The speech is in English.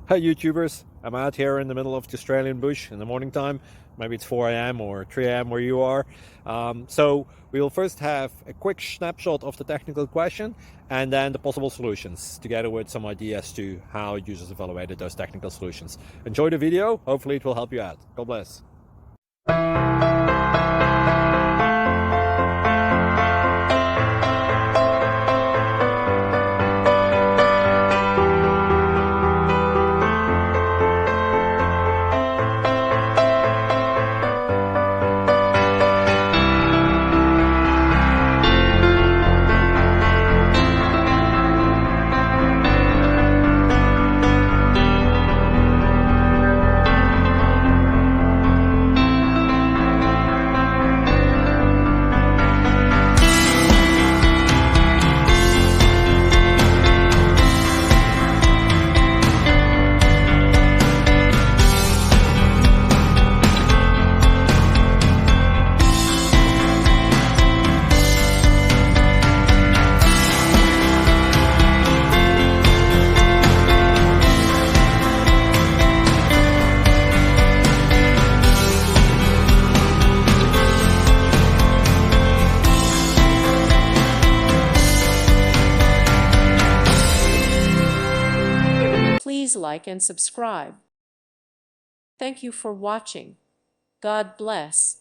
Hi YouTubers, I'm out here in the middle of the Australian bush in the morning time. Maybe it's 4 a.m. or 3 a.m. where you are. So we'll first have a quick snapshot of the technical question and then the possible solutions, together with some ideas to how users evaluated those technical solutions. Enjoy the video, hopefully it will help you out. God bless. Please like and subscribe. Thank you for watching. God bless.